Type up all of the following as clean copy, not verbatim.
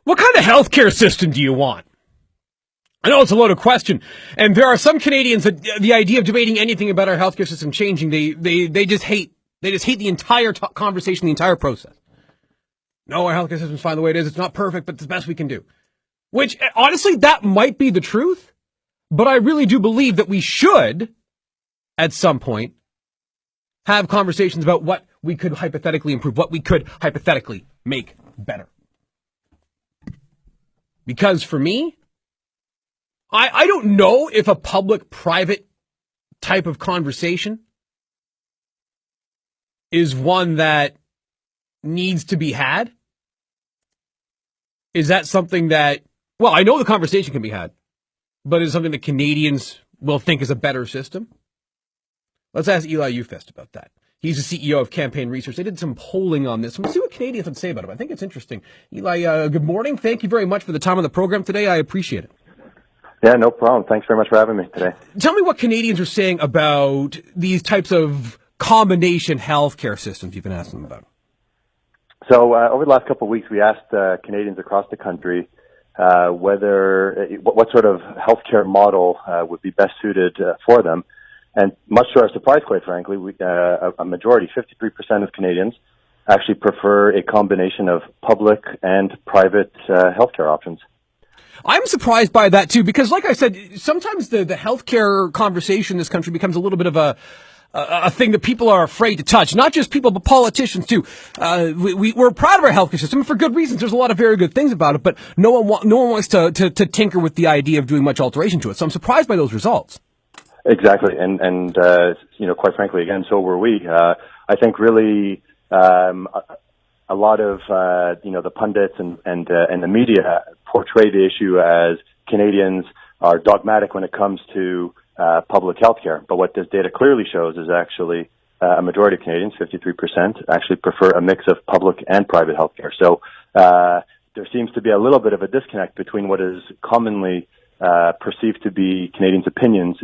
What kind of healthcare system do you want? I know it's a loaded question, and there are some Canadians that the idea of debating anything about our healthcare system changing, they just hate the entire conversation, the entire process. No, our healthcare system's fine the way it is. It's not perfect, but it's the best we can do. Which, honestly, that might be the truth, but I really do believe that we should, at some point, have conversations about what we could hypothetically improve, what we could hypothetically make better. Because for me, I don't know if a public-private type of conversation is one that needs to be had. Is that something that, well, I know the conversation can be had, but is it something that Canadians will think is a better system? Let's ask Eli Yufest about that. He's the CEO of Campaign Research. They did some polling on this. We'll see what Canadians would say about it. I think it's interesting. Eli, good morning. Thank you very much for the time on the program today. I appreciate it. Yeah, no problem. Thanks very much for having me today. Tell me what Canadians are saying about these types of combination healthcare systems you've been asking them about. So over the last couple of weeks, we asked Canadians across the country what sort of healthcare model would be best suited for them. And much to our surprise, quite frankly, a majority, 53% of Canadians, actually prefer a combination of public and private healthcare options. I'm surprised by that, too, because like I said, sometimes the healthcare conversation in this country becomes a little bit of a thing that people are afraid to touch. Not just people, but politicians, too. We're proud of our healthcare system, and for good reasons. There's a lot of very good things about it, but no one wants to tinker with the idea of doing much alteration to it. So I'm surprised by those results. Exactly, and quite frankly, again, so were we. I think really a lot of the pundits and the media portray the issue as Canadians are dogmatic when it comes to public health care. But what this data clearly shows is actually a majority of Canadians, 53%, actually prefer a mix of public and private health care. So there seems to be a little bit of a disconnect between what is commonly perceived to be Canadians' opinions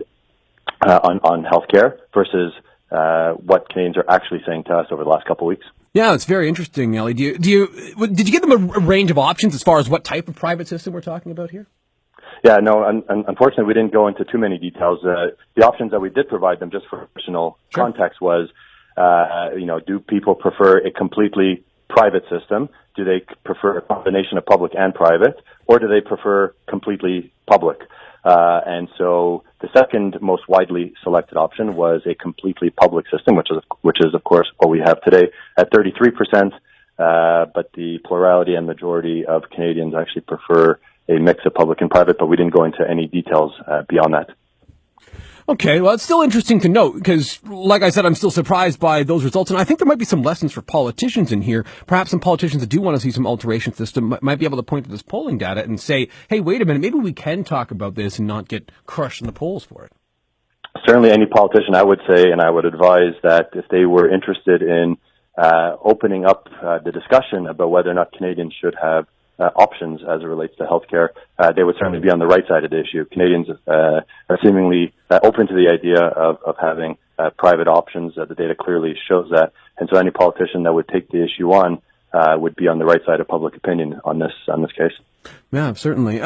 on healthcare versus what Canadians are actually saying to us over the last couple of weeks. Yeah, it's very interesting, Ellie. Did you give them a range of options as far as what type of private system we're talking about here? Yeah, no, unfortunately, we didn't go into too many details. The options that we did provide them, just for personal context, was, do people prefer a completely private system? Do they prefer a combination of public and private? Or do they prefer completely public? And so the second most widely selected option was a completely public system, which is of course what we have today at 33%. But the plurality and majority of Canadians actually prefer a mix of public and private, but we didn't go into any details beyond that. Okay, well, it's still interesting to note because, like I said, I'm still surprised by those results, and I think there might be some lessons for politicians in here. Perhaps some politicians that do want to see some alteration to the system might be able to point to this polling data and say, hey, wait a minute, maybe we can talk about this and not get crushed in the polls for it. Certainly any politician, I would say, and I would advise that if they were interested in opening up the discussion about whether or not Canadians should have options as it relates to healthcare, they would certainly be on the right side of the issue. Canadians are seemingly open to the idea of having private options. The data clearly shows that, and so any politician that would take the issue on would be on the right side of public opinion on this case. Yeah, certainly.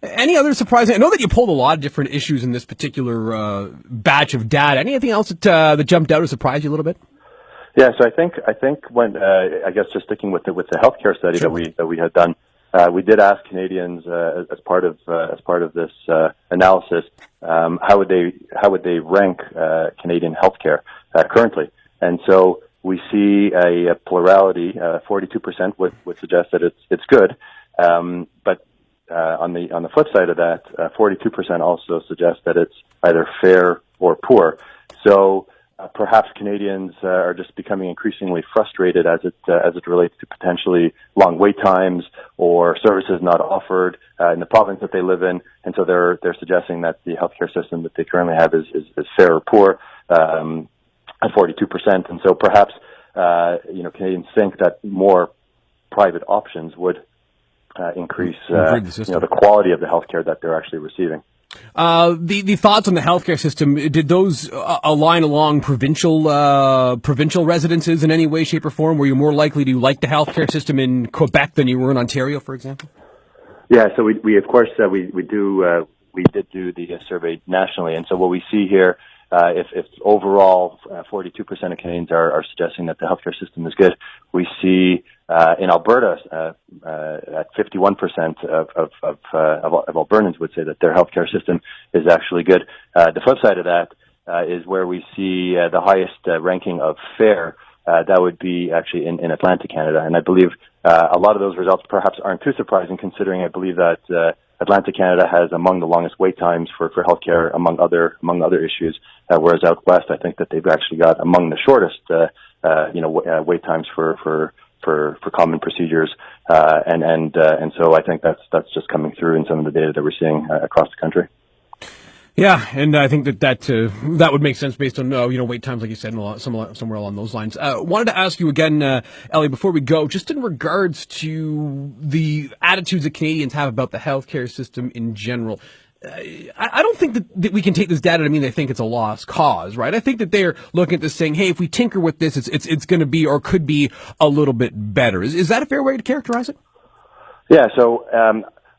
Any other surprising? I know that you pulled a lot of different issues in this particular batch of data. Anything else that jumped out or surprised you a little bit? Yeah, so I think when I guess just sticking with the healthcare study that we had done. We did ask Canadians as part of this analysis how would they rank Canadian healthcare currently, and so we see a plurality. 42% would suggest that it's good, but on the flip side of that, 42% also suggest that it's either fair or poor. So perhaps Canadians are just becoming increasingly frustrated as it relates to potentially long wait times or services not offered in the province that they live in, and so they're suggesting that the healthcare system that they currently have is fair or poor at 42%, and so perhaps Canadians think that more private options would increase the quality of the healthcare that they're actually receiving. The thoughts on the healthcare system, did those align along provincial residences in any way, shape, or form? Were you more likely to like the healthcare system in Quebec than you were in Ontario, for example? Yeah, so we of course we did do the survey nationally, and so what we see here, if overall 42% of Canadians are suggesting that the healthcare system is good, we see in Alberta at 51% of Albertans would say that their healthcare system is actually good. The flip side of that is where we see the highest ranking of fair. That would be actually in Atlantic Canada, and I believe a lot of those results perhaps aren't too surprising, considering I believe that Atlantic Canada has among the longest wait times for healthcare among other issues, whereas out west I think that they've actually got among the shortest wait times for common procedures, and so I think that's just coming through in some of the data that we're seeing across the country. Yeah, and I think that would make sense based on wait times, like you said, somewhere along those lines. Wanted to ask you again, Ellie, before we go, just in regards to the attitudes that Canadians have about the healthcare system in general. I don't think that we can take this data to mean they think it's a lost cause, right? I think that they're looking at this saying, hey, if we tinker with this, it's going to be or could be a little bit better. Is that a fair way to characterize it? Yeah. So.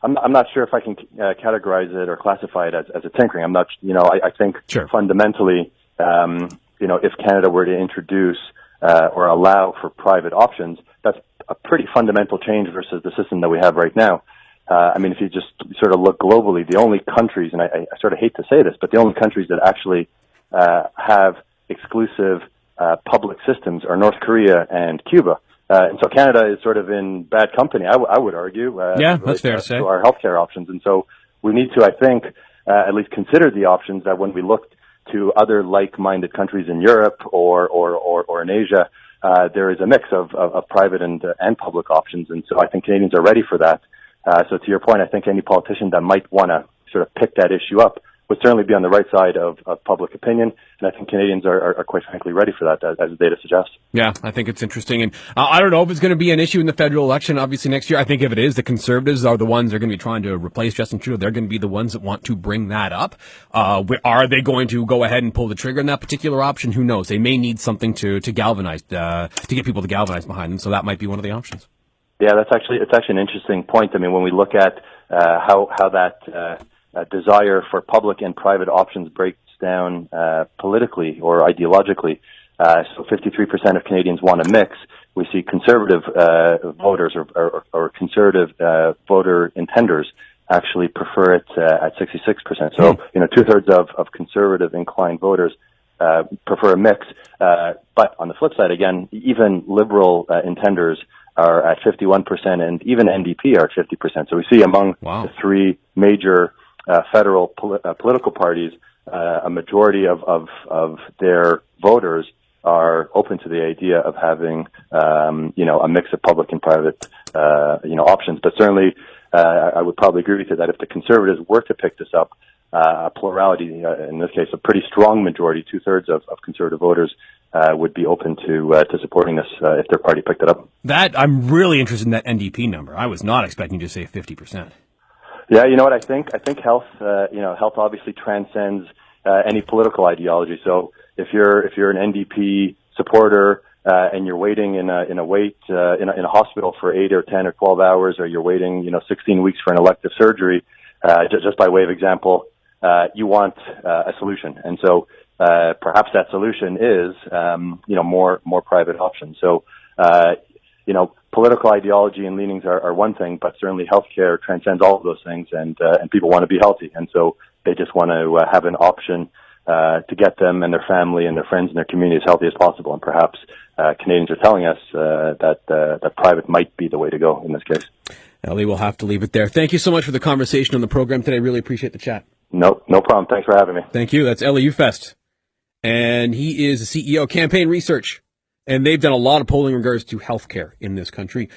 I'm not sure if I can categorize it or classify it as a tinkering. I'm not, I think Sure. Fundamentally, if Canada were to introduce or allow for private options, that's a pretty fundamental change versus the system that we have right now. If you just sort of look globally, the only countries, and I sort of hate to say this, but the only countries that actually have exclusive public systems are North Korea and Cuba. And so Canada is sort of in bad company, I would argue. Yeah, that's fair to say. To our healthcare options. And so we need to, I think, at least consider the options that when we look to other like-minded countries in Europe or in Asia, there is a mix of private and public options. And so I think Canadians are ready for that. So to your point, I think any politician that might want to sort of pick that issue up would certainly be on the right side of public opinion, and I think Canadians are quite frankly ready for that, as the data suggests. Yeah, I think it's interesting, and I don't know if it's going to be an issue in the federal election, obviously, next year. I think if it is, the Conservatives are the ones that are going to be trying to replace Justin Trudeau. They're going to be the ones that want to bring that up. Are they going to go ahead and pull the trigger on that particular option? Who knows? They may need something to galvanize, to get people to galvanize behind them, so that might be one of the options. Yeah, it's actually an interesting point. I mean, when we look at how that desire for public and private options breaks down politically or ideologically. So 53% of Canadians want a mix. We see conservative voters or conservative voter intenders actually prefer it at 66%. So, two-thirds of conservative inclined voters prefer a mix. But on the flip side, again, even liberal intenders are at 51%, and even NDP are at 50%. So we see among the three major federal political parties, a majority of their voters are open to the idea of having, a mix of public and private, options. But certainly, I would probably agree with you that if the Conservatives were to pick this up, a plurality, in this case, a pretty strong majority, two-thirds of Conservative voters would be open to supporting this if their party picked it up. That I'm really interested in that NDP number. I was not expecting you to say 50%. Yeah, you know what I think? I think health, health obviously transcends any political ideology. So if you're an NDP supporter and you're waiting in a hospital for 8 or 10 or 12 hours, or you're waiting 16 weeks for an elective surgery, just by way of example, you want a solution, and so perhaps that solution is more private options. So political ideology and leanings are one thing, but certainly healthcare transcends all of those things, and people want to be healthy, and so they just want to have an option to get them and their family and their friends and their community as healthy as possible. And perhaps Canadians are telling us that private might be the way to go in this case. Ellie, we'll have to leave it there. Thank you so much for the conversation on the program today. Really appreciate the chat. No problem. Thanks for having me. Thank you. That's Eli Yufest, and he is the CEO of Campaign Research. And they've done a lot of polling in regards to healthcare in this country.